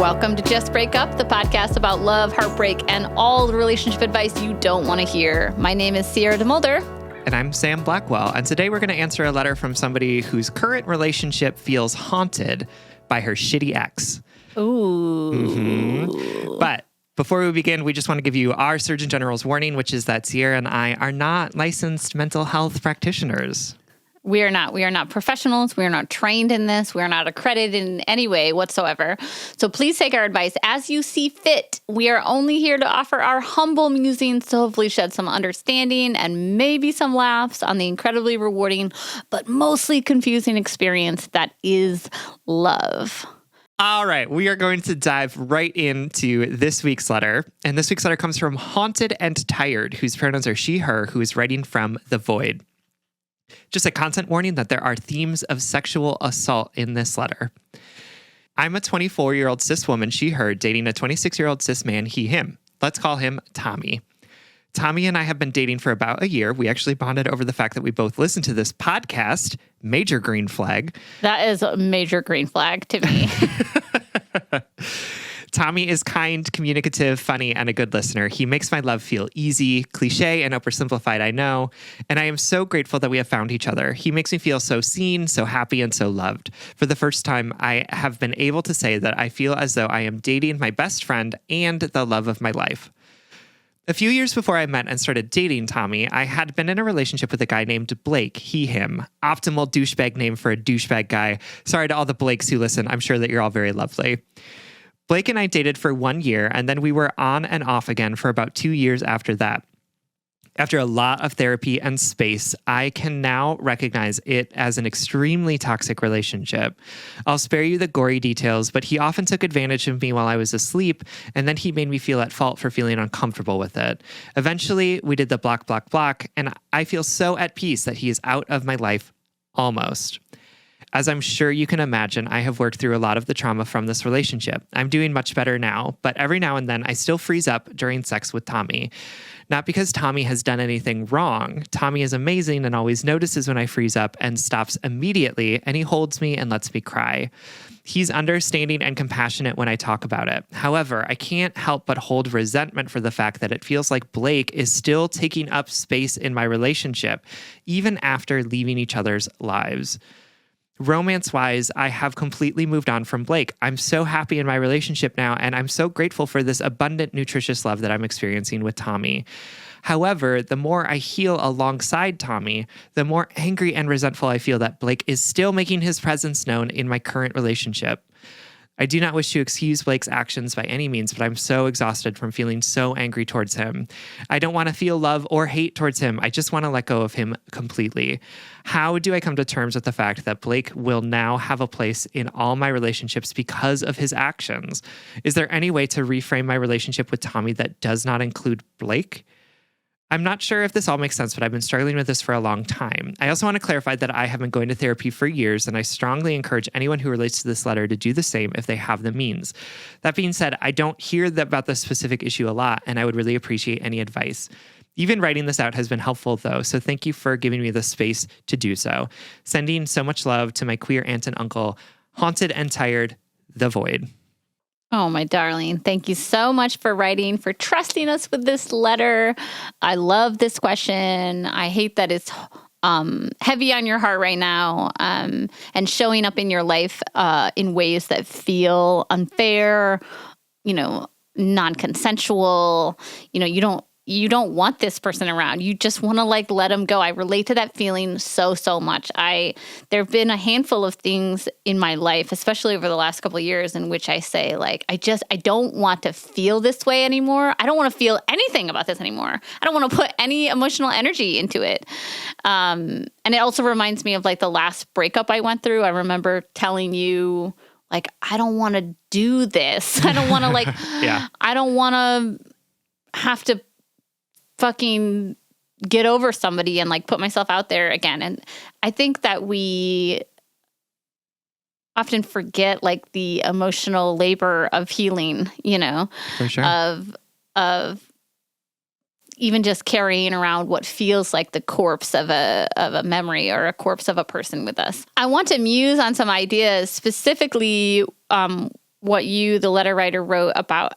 Welcome to Just Break Up, the podcast about love, heartbreak, and all the relationship advice you don't want to hear. My name is Sierra DeMulder. And I'm Sam Blackwell. And today we're going to answer a letter from somebody whose current relationship feels haunted by her shitty ex. Ooh. Mm-hmm. But before we begin, we just want to give you our Surgeon General's warning, which is that Sierra and I are not licensed mental health practitioners. We are not professionals. We are not trained in this. We are not accredited in any way whatsoever. So please take our advice as you see fit. We are only here to offer our humble musings to hopefully shed some understanding and maybe some laughs on the incredibly rewarding, but mostly confusing experience that is love. All right, we are going to dive right into this week's letter. And this week's letter comes from Haunted and Tired, whose pronouns are she, her, who is writing from the void. Just a content warning that there are themes of sexual assault in this letter. I'm a 24-year-old cis woman, she, her, dating a 26-year-old cis man, he, him. Let's call him Tommy. Tommy and I have been dating for about a year. We actually bonded over the fact that we both listen to this podcast. Major green flag. That is a major green flag to me. Tommy is kind, communicative, funny, and a good listener. He makes my love feel easy, cliche, and oversimplified, I know. And I am so grateful that we have found each other. He makes me feel so seen, so happy, and so loved. For the first time, I have been able to say that I feel as though I am dating my best friend and the love of my life. A few years before I met and started dating Tommy, I had been in a relationship with a guy named Blake, he, him. Optimal douchebag name for a douchebag guy. Sorry to all the Blakes who listen. I'm sure that you're all very lovely. Blake and I dated for 1 year, and then we were on and off again for about 2 years after that. After a lot of therapy and space, I can now recognize it as an extremely toxic relationship. I'll spare you the gory details, but he often took advantage of me while I was asleep, and then he made me feel at fault for feeling uncomfortable with it. Eventually, we did the block, block, block, and I feel so at peace that he is out of my life, almost. As I'm sure you can imagine, I have worked through a lot of the trauma from this relationship. I'm doing much better now, but every now and then I still freeze up during sex with Tommy. Not because Tommy has done anything wrong. Tommy is amazing and always notices when I freeze up and stops immediately, and he holds me and lets me cry. He's understanding and compassionate when I talk about it. However, I can't help but hold resentment for the fact that it feels like Blake is still taking up space in my relationship, even after leaving each other's lives. Romance-wise, I have completely moved on from Blake. I'm so happy in my relationship now, and I'm so grateful for this abundant, nutritious love that I'm experiencing with Tommy. However, the more I heal alongside Tommy, the more angry and resentful I feel that Blake is still making his presence known in my current relationship. I do not wish to excuse Blake's actions by any means, but I'm so exhausted from feeling so angry towards him. I don't want to feel love or hate towards him. I just want to let go of him completely. How do I come to terms with the fact that Blake will now have a place in all my relationships because of his actions? Is there any way to reframe my relationship with Tommy that does not include Blake? I'm not sure if this all makes sense, but I've been struggling with this for a long time. I also want to clarify that I have been going to therapy for years, and I strongly encourage anyone who relates to this letter to do the same if they have the means. That being said, I don't hear about this specific issue a lot, and I would really appreciate any advice. Even writing this out has been helpful, though, so thank you for giving me the space to do so. Sending so much love to my queer aunt and uncle, Haunted and Tired, the Void. Oh, my darling. Thank you so much for writing, for trusting us with this letter. I love this question. I hate that it's heavy on your heart right now, and showing up in your life in ways that feel unfair, non-consensual. You don't want this person around. You just want to let them go. I relate to that feeling so much. There have been a handful of things in my life, especially over the last couple of years, in which I say I don't want to feel this way anymore. I don't want to feel anything about this anymore. I don't want to put any emotional energy into it. And it also reminds me of the last breakup I went through. I remember telling you I don't want to do this. I don't want to yeah. I don't want to have to fucking get over somebody and put myself out there again. And I think that we often forget the emotional labor of healing, For sure. of even just carrying around what feels like the corpse of a memory or a corpse of a person with us. I want to muse on some ideas specifically what you, the letter writer, wrote about,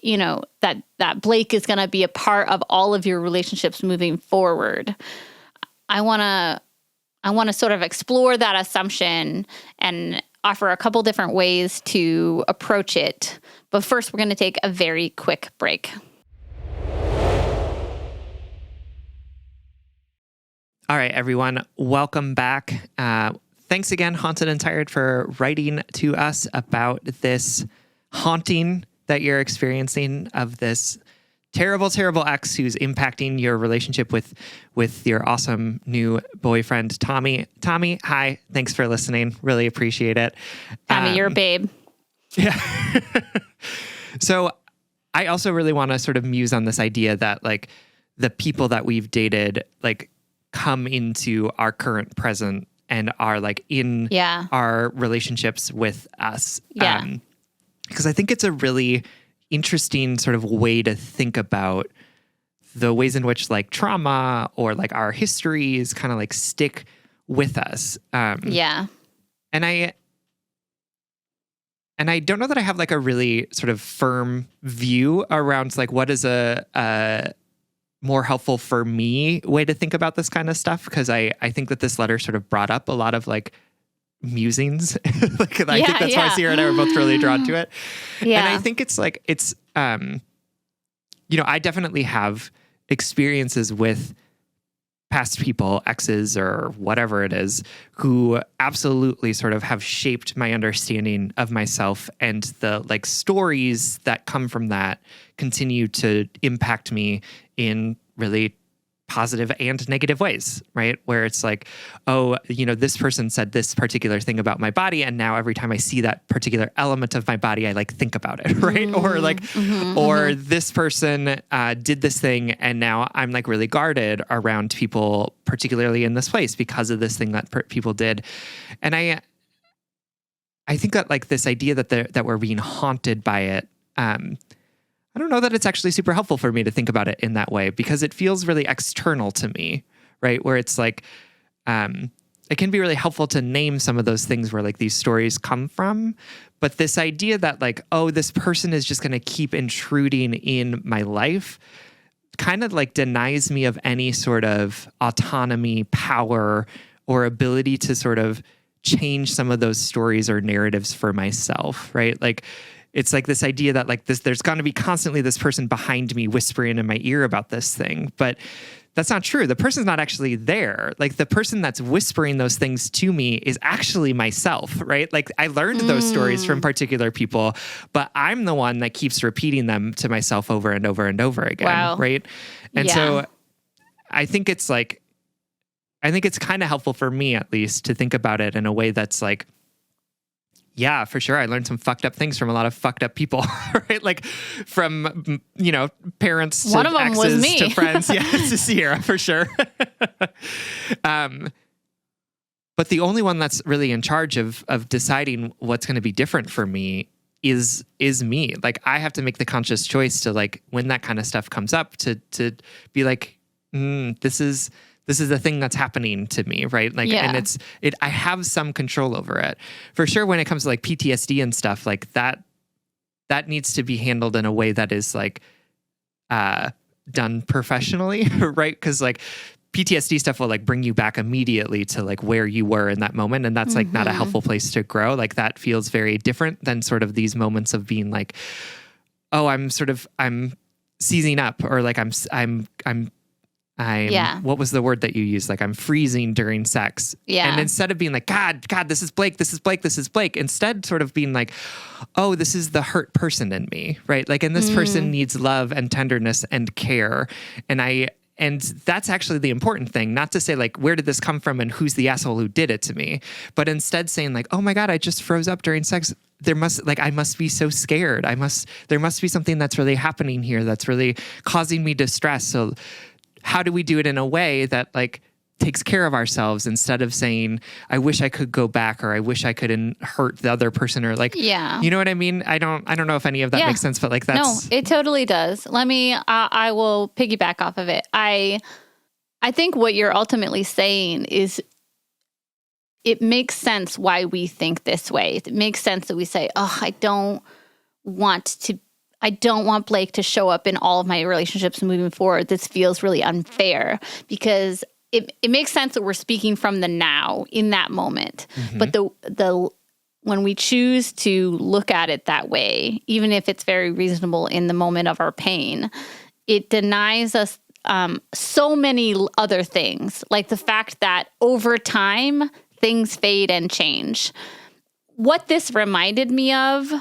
that Blake is going to be a part of all of your relationships moving forward. I want to sort of explore that assumption and offer a couple different ways to approach it. But first, we're going to take a very quick break. All right, everyone, welcome back. Thanks again, Haunted and Tired, for writing to us about this haunting that you're experiencing of this terrible, terrible ex who's impacting your relationship with your awesome new boyfriend, Tommy. Tommy, hi. Thanks for listening. Really appreciate it. Tommy, you're a babe. Yeah. So I also really want to sort of muse on this idea that like the people that we've dated, like, come into our current present and are like in our relationships with us. Yeah. Because I think it's a really interesting sort of way to think about the ways in which like trauma or like our histories kind of like stick with us. Yeah. And I don't know that I have like a really sort of firm view around like what is a more helpful for me way to think about this kind of stuff. Because I think that this letter sort of brought up a lot of like musings. I think that's why Sierra and I were both really drawn to it. Yeah. And I think it's like, I definitely have experiences with past people, exes or whatever it is, who absolutely sort of have shaped my understanding of myself, and the like stories that come from that continue to impact me in really positive and negative ways, right? Where it's like, oh, this person said this particular thing about my body, and now every time I see that particular element of my body, I like think about it, right? Or like, this person did this thing, and now I'm like really guarded around people, particularly in this place, because of this thing that people did. And I think that like this idea that we're being haunted by it, I don't know that it's actually super helpful for me to think about it in that way, because it feels really external to me, right? Where it's like, it can be really helpful to name some of those things where like these stories come from. But this idea that like, oh, this person is just going to keep intruding in my life kind of like denies me of any sort of autonomy, power, or ability to sort of change some of those stories or narratives for myself, right? Like, it's like this idea that like there's going to be constantly this person behind me whispering in my ear about this thing, but that's not true. The person's not actually there. Like the person that's whispering those things to me is actually myself, right? Like I learned those stories from particular people, but I'm the one that keeps repeating them to myself over and over and over again, right? And so I think it's kind of helpful for me, at least, to think about it in a way that's like, yeah, for sure. I learned some fucked up things from a lot of fucked up people, right? Like from, parents to one of them exes was me. to friends. Yeah, to Sierra, for sure. But the only one that's really in charge of deciding what's going to be different for me is me. Like I have to make the conscious choice to like, when that kind of stuff comes up, to be like, this is the thing that's happening to me, right? Like, and I have some control over it. For sure, when it comes to like PTSD and stuff like that needs to be handled in a way that is like done professionally, right? Because like PTSD stuff will like bring you back immediately to like where you were in that moment, and that's like not a helpful place to grow. Like that feels very different than sort of these moments of being like, oh, I'm seizing up, or like I'm what was the word that you used? Like I'm freezing during sex. Yeah. And instead of being like, God, this is Blake, instead sort of being like, oh, this is the hurt person in me, right? Like, and this person needs love and tenderness and care. And that's actually the important thing, not to say like, where did this come from and who's the asshole who did it to me, but instead saying like, oh my God, I just froze up during sex. I must be so scared. There must be something that's really happening here that's really causing me distress. So how do we do it in a way that like takes care of ourselves, instead of saying, I wish I could go back, or I wish I couldn't hurt the other person, or like, you know what I mean? I don't know if any of that makes sense, but like that's... No, it totally does. I will piggyback off of it. I think what you're ultimately saying is it makes sense why we think this way. It makes sense that we say, oh, I don't want Blake to show up in all of my relationships moving forward. This feels really unfair, because it makes sense that we're speaking from the now in that moment. Mm-hmm. But when we choose to look at it that way, even if it's very reasonable in the moment of our pain, it denies us so many other things, like the fact that over time, things fade and change. What this reminded me of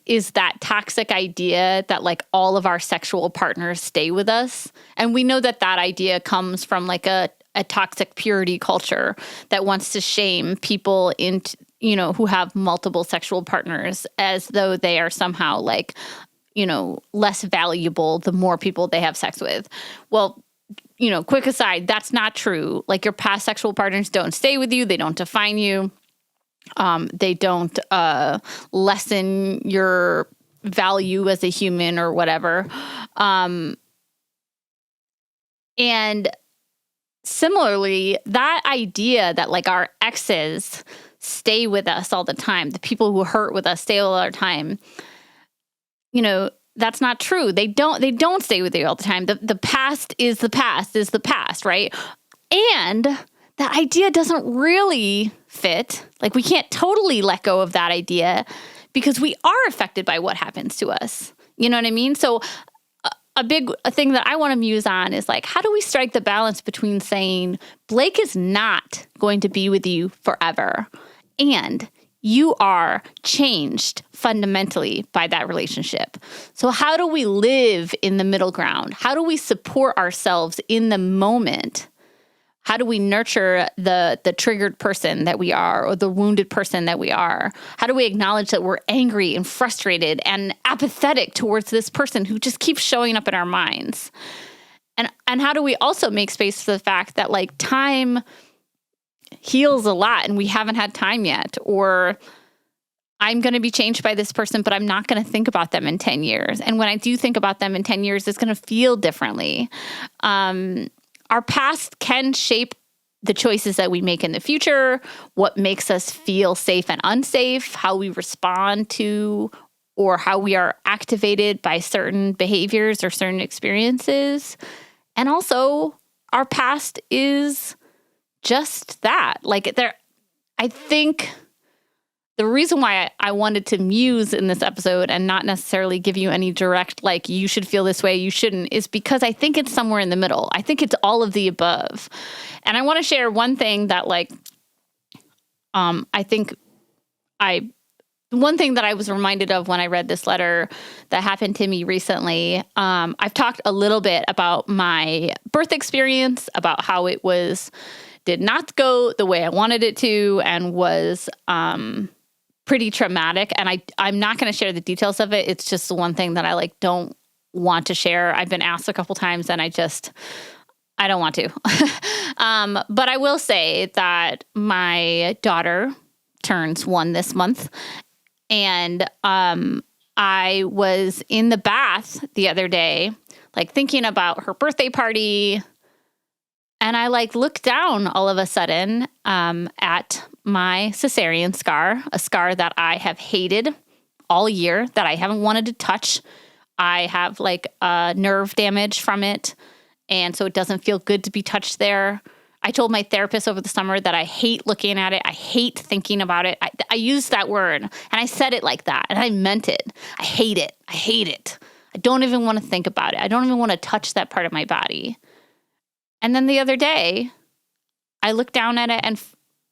is that toxic idea that like all of our sexual partners stay with us. And we know that idea comes from like a toxic purity culture that wants to shame people into, who have multiple sexual partners as though they are somehow like, less valuable the more people they have sex with. Well, quick aside, that's not true. Like, your past sexual partners don't stay with you. They don't define you. They don't lessen your value as a human or whatever. And similarly, that idea that like our exes stay with us all the time, the people who hurt with us stay all the time, that's not true. They don't stay with you all the time. The past is the past, right? And that idea doesn't really fit. Like, we can't totally let go of that idea because we are affected by what happens to us. You know what I mean? So a thing that I want to muse on is like, how do we strike the balance between saying Blake is not going to be with you forever and you are changed fundamentally by that relationship? So how do we live in the middle ground? How do we support ourselves in the moment? How do we nurture the triggered person that we are, or the wounded person that we are? How do we acknowledge that we're angry and frustrated and apathetic towards this person who just keeps showing up in our minds? And how do we also make space for the fact that like time heals a lot and we haven't had time yet? Or I'm going to be changed by this person, but I'm not going to think about them in 10 years. And when I do think about them in 10 years, it's going to feel differently. Our past can shape the choices that we make in the future, what makes us feel safe and unsafe, how we respond to or how we are activated by certain behaviors or certain experiences. And also, our past is just that. Like, I think the reason why I wanted to muse in this episode and not necessarily give you any direct, like, you should feel this way, you shouldn't, is because I think it's somewhere in the middle. I think it's all of the above. And I want to share one thing that, like, one thing that I was reminded of when I read this letter that happened to me recently. I've talked a little bit about my birth experience, about how it did not go the way I wanted it to, and was pretty traumatic. And I'm not going to share the details of it. It's just the one thing that I like don't want to share. I've been asked a couple times and I don't want to. But I will say that my daughter turns 1 this month. And I was in the bath the other day, like thinking about her birthday party. And I like looked down all of a sudden at my cesarean scar, a scar that I have hated all year, that I haven't wanted to touch. I have like nerve damage from it. And so it doesn't feel good to be touched there. I told my therapist over the summer that I hate looking at it. I hate thinking about it. I used that word and I said it like that and I meant it. I hate it. I hate it. I don't even want to think about it. I don't even want to touch that part of my body. And then the other day, I looked down at it and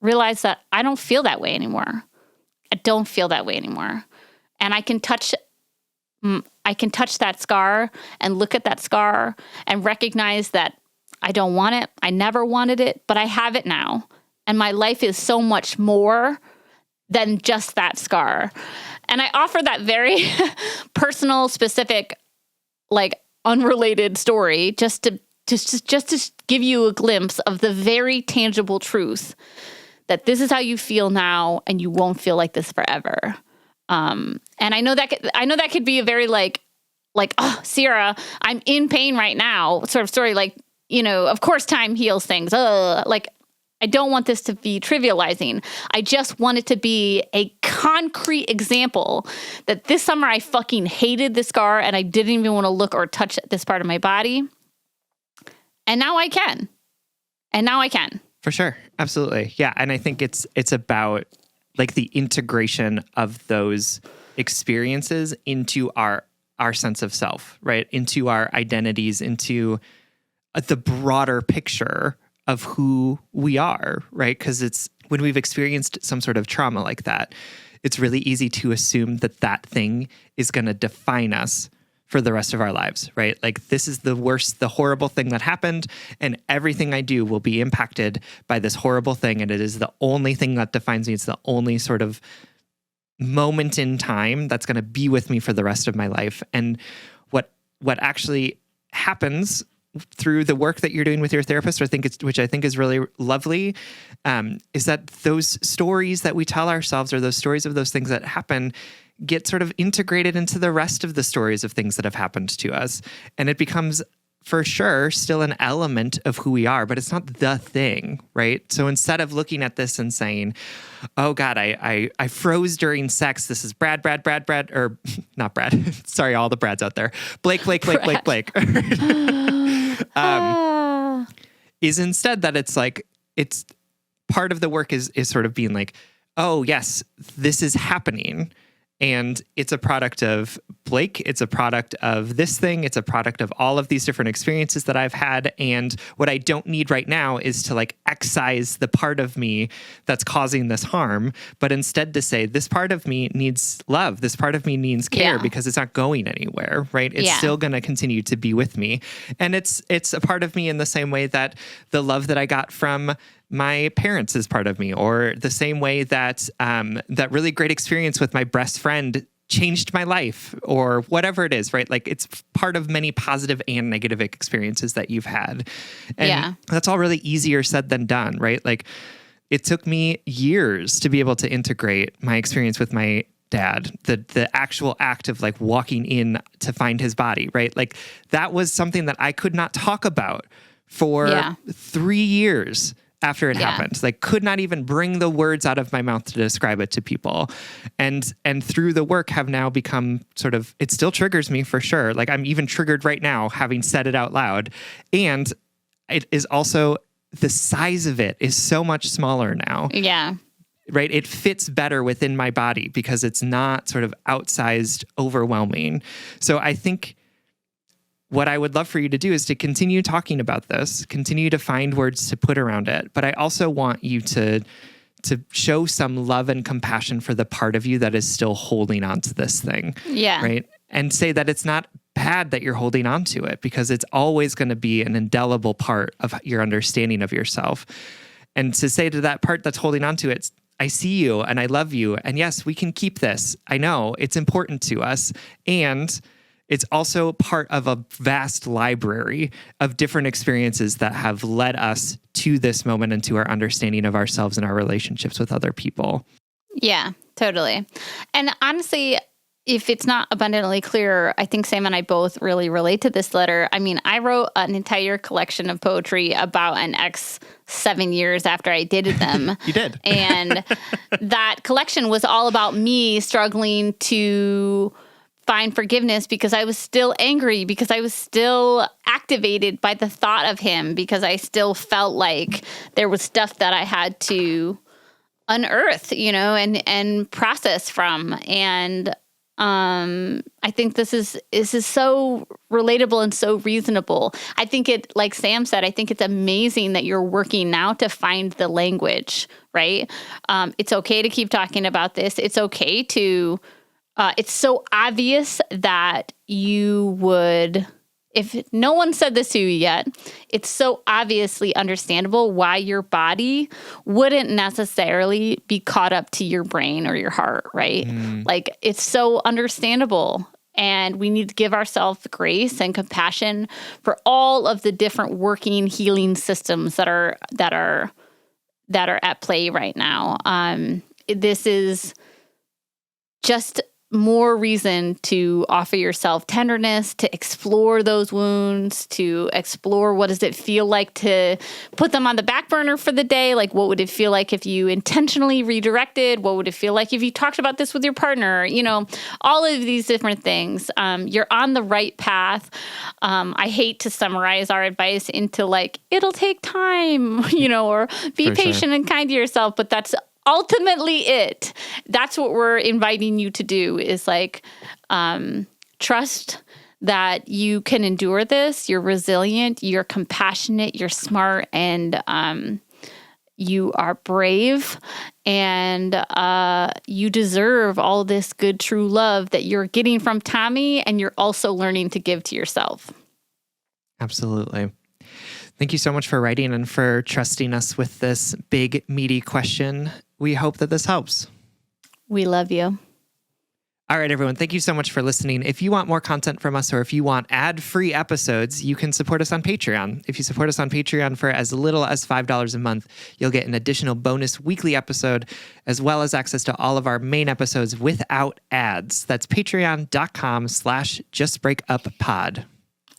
realized that I don't feel that way anymore. I don't feel that way anymore. And I can touch that scar and look at that scar and recognize that I don't want it. I never wanted it, but I have it now. And my life is so much more than just that scar. And I offer that very personal, specific, like unrelated story just to give you a glimpse of the very tangible truth that this is how you feel now and you won't feel like this forever. And I know that could be a very like, oh, Sierra, I'm in pain right now sort of story. Like, of course time heals things. Like, I don't want this to be trivializing. I just want it to be a concrete example that this summer I fucking hated this scar and I didn't even want to look or touch this part of my body. And now I can. For sure. Absolutely. Yeah. And I think it's about like the integration of those experiences into our sense of self, right? Into our identities, into the broader picture of who we are, right? Because it's when we've experienced some sort of trauma like that, it's really easy to assume that thing is going to define us for the rest of our lives, right? Like this is the worst, the horrible thing that happened, and everything I do will be impacted by this horrible thing, and it is the only thing that defines me. It's the only sort of moment in time that's going to be with me for the rest of my life. And what actually happens through the work that you're doing with your therapist, which I think is really lovely, is that those stories that we tell ourselves, or those stories of those things that happen, get sort of integrated into the rest of the stories of things that have happened to us. And it becomes, for sure, still an element of who we are, but it's not the thing, right? So instead of looking at this and saying, oh God, I froze during sex. This is Brad, or not Brad. Sorry, all the Brads out there. Blake. Is instead that it's like, it's part of the work is sort of being like, oh yes, this is happening. And it's a product of Blake. It's a product of this thing. It's a product of all of these different experiences that I've had. And what I don't need right now is to like excise the part of me that's causing this harm, but instead to say, this part of me needs love. This part of me needs care because it's not going anywhere, right? It's still going to continue to be with me. And it's a part of me in the same way that the love that I got from my parents is part of me, or the same way that that really great experience with my best friend changed my life, or whatever it is, right? Like it's part of many positive and negative experiences that you've had. And that's all really easier said than done, right? Like it took me years to be able to integrate my experience with my dad, the actual act of like walking in to find his body, right? Like that was something that I could not talk about for 3 years after it happened. Like could not even bring the words out of my mouth to describe it to people. And through the work have now become sort of, it still triggers me for sure. Like I'm even triggered right now having said it out loud. And it is also, the size of it is so much smaller now. Yeah. Right? It fits better within my body because it's not sort of outsized, overwhelming. So I think what I would love for you to do is to continue talking about this, continue to find words to put around it. But I also want you to show some love and compassion for the part of you that is still holding on to this thing. Yeah. Right? And say that it's not bad that you're holding on to it, because it's always going to be an indelible part of your understanding of yourself. And to say to that part that's holding on to it, I see you and I love you. And yes, we can keep this. I know it's important to us. And it's also part of a vast library of different experiences that have led us to this moment and to our understanding of ourselves and our relationships with other people. Yeah, totally. And honestly, if it's not abundantly clear, I think Sam and I both really relate to this letter. I mean, I wrote an entire collection of poetry about an ex 7 years after I dated them. You did. And that collection was all about me struggling to find forgiveness because I was still angry, because I was still activated by the thought of him, because I still felt like there was stuff that I had to unearth, and process from. And I think this is so relatable and so reasonable. I think it, like Sam said, I think it's amazing that you're working now to find the language, right? It's okay to keep talking about this. It's okay to, it's so obvious that you would, if no one said this to you yet, it's so obviously understandable why your body wouldn't necessarily be caught up to your brain or your heart, right? Like it's so understandable, and we need to give ourselves grace and compassion for all of the different working healing systems that are at play right now. This is just more reason to offer yourself tenderness, to explore those wounds, to explore what does it feel like to put them on the back burner for the day? Like, what would it feel like if you intentionally redirected? What would it feel like if you talked about this with your partner? You know, all of these different things. You're on the right path. I hate to summarize our advice into like, it'll take time, you know, or be patient and kind to yourself, but that's ultimately it. That's what we're inviting you to do is like, trust that you can endure this. You're resilient, you're compassionate, you're smart, and you are brave, and you deserve all this good, true love that you're getting from Tommy, and you're also learning to give to yourself. Absolutely. Thank you so much for writing and for trusting us with this big, meaty question. We hope that this helps. We love you. All right, everyone. Thank you so much for listening. If you want more content from us or if you want ad-free episodes, you can support us on Patreon. If you support us on Patreon for as little as $5 a month, you'll get an additional bonus weekly episode, as well as access to all of our main episodes without ads. That's patreon.com/justbreakuppod.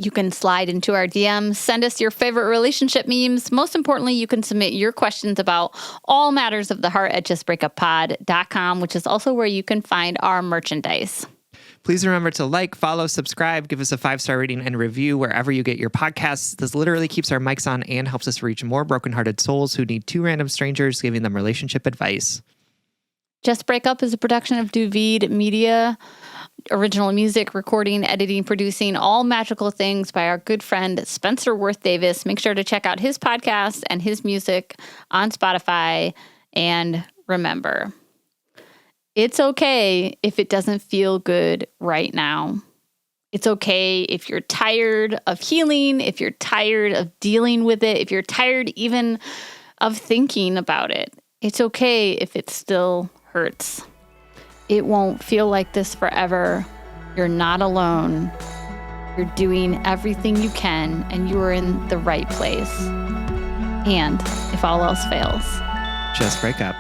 You can slide into our DMs, send us your favorite relationship memes. Most importantly, you can submit your questions about all matters of the heart at justbreakuppod.com, which is also where you can find our merchandise. Please remember to like, follow, subscribe, give us a 5-star rating and review wherever you get your podcasts. This literally keeps our mics on and helps us reach more brokenhearted souls who need two random strangers giving them relationship advice. Just Break Up is a production of Duvid Media. Original music, recording, editing, producing, all magical things by our good friend Spencer Worth Davis. Make sure to check out his podcast and his music on Spotify. And remember, it's okay if it doesn't feel good right now. It's okay if you're tired of healing, if you're tired of dealing with it, if you're tired even of thinking about it. It's okay if it still hurts. It won't feel like this forever. You're not alone. You're doing everything you can, and you are in the right place. And if all else fails, just break up.